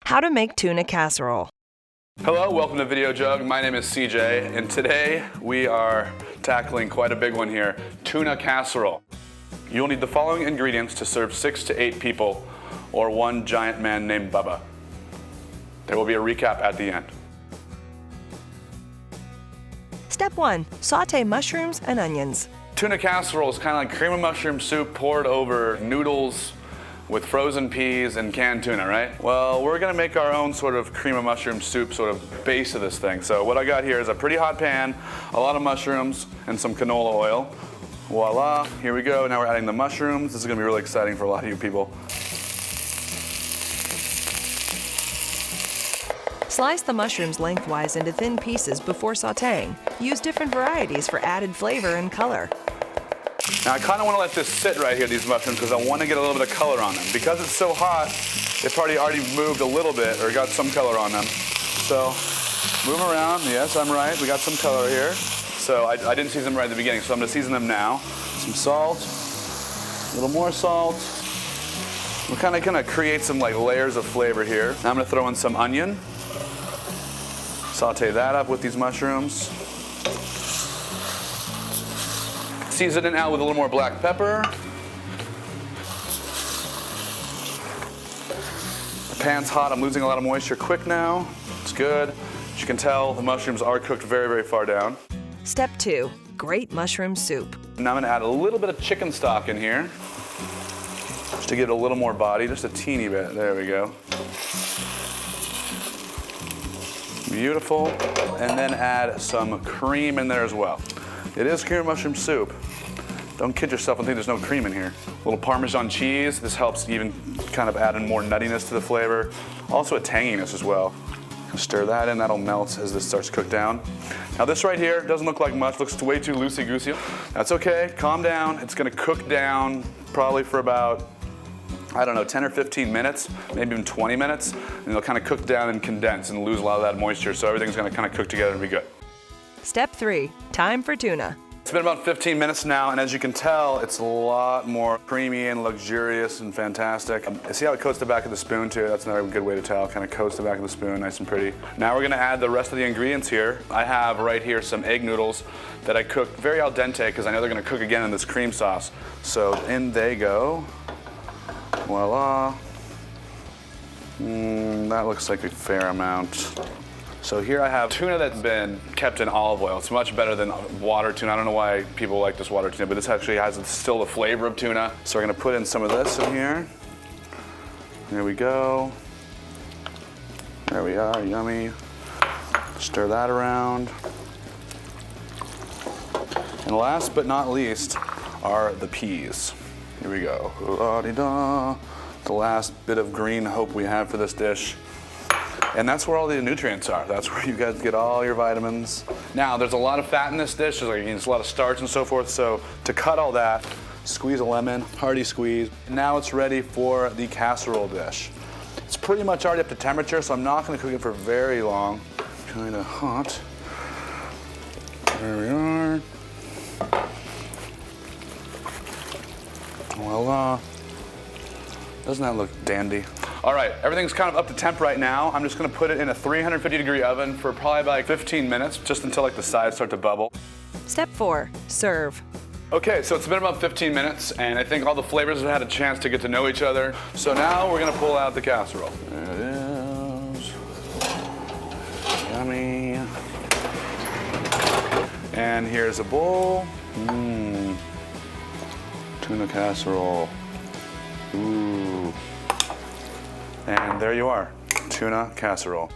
How to make tuna casserole. Hello, welcome to Video Jug. My name is CJ, and today we are tackling quite a big one here, tuna casserole. You'll need the following ingredients to serve 6 to 8 people or one giant man named Bubba. There will be a recap at the end. Step 1. Saute mushrooms and onions. Tuna casserole is kind of like cream of mushroom soup poured over noodles with frozen peas and canned tuna, right? Well, we're gonna make our own sort of cream of mushroom soup sort of base of this thing. So what I got here is a pretty hot pan, a lot of mushrooms, and some canola oil. Voila, here we go. Now we're adding the mushrooms. This is gonna be really exciting for a lot of you people. Slice the mushrooms lengthwise into thin pieces before sauteing. Use different varieties for added flavor and color. Now I kind of want to let this sit right here, these mushrooms, because I want to get a little bit of color on them. Because it's so hot, it's already moved a little bit or got some color on them. So move them around. Yes, I'm right. We got some color here. So I didn't season them right at the beginning, so I'm going to season them now. Some salt, a little more salt. We're kind of going to create some like layers of flavor here. Now I'm going to throw in some onion. Saute that up with these mushrooms. Season it out with a little more black pepper. The pan's hot, I'm losing a lot of moisture quick now. It's good. As you can tell, the mushrooms are cooked very, very far down. Step 2. Great mushroom soup. Now I'm gonna add a little bit of chicken stock in here, just to give it a little more body, just a teeny bit. There we go. Beautiful. And then add some cream in there as well. It is cream of mushroom soup. Don't kid yourself and think there's no cream in here. A little Parmesan cheese. This helps even kind of add in more nuttiness to the flavor. Also a tanginess as well. Stir that in, that'll melt as this starts to cook down. Now this right here doesn't look like much, looks way too loosey-goosey. That's okay, calm down. It's gonna cook down probably for about, I don't know, 10 or 15 minutes, maybe even 20 minutes. And it'll kind of cook down and condense and lose a lot of that moisture. So everything's gonna kind of cook together and be good. Step 3. Time for tuna. It's been about 15 minutes now, and as you can tell, it's a lot more creamy and luxurious and fantastic. See how it coats the back of the spoon too? That's another good way to tell, kind of coats the back of the spoon, nice and pretty. Now we're gonna add the rest of the ingredients here. I have right here some egg noodles that I cooked very al dente because I know they're gonna cook again in this cream sauce. So in they go. Voila. That looks like a fair amount. So here I have tuna that's been kept in olive oil. It's much better than water tuna. I don't know why people like this water tuna, but this actually has still the flavor of tuna. So we're gonna put in some of this in here. There we go. There we are, yummy. Stir that around. And last but not least are the peas. Here we go. La-di-da. The last bit of green hope we have for this dish. And that's where all the nutrients are. That's where you guys get all your vitamins. Now, there's a lot of fat in this dish. There's a lot of starch and so forth. So to cut all that, squeeze a lemon, hearty squeeze. Now it's ready for the casserole dish. It's pretty much already up to temperature, so I'm not gonna cook it for very long. Kinda hot. There we are. Voila. Doesn't that look dandy? All right, everything's kind of up to temp right now. I'm just gonna put it in a 350-degree oven for probably about like 15 minutes, just until like the sides start to bubble. Step 4. Serve. Okay, so it's been about 15 minutes, and I think all the flavors have had a chance to get to know each other. So now we're gonna pull out the casserole. There it is. Yummy. And here's a bowl. Tuna casserole. Ooh. And there you are, tuna casserole.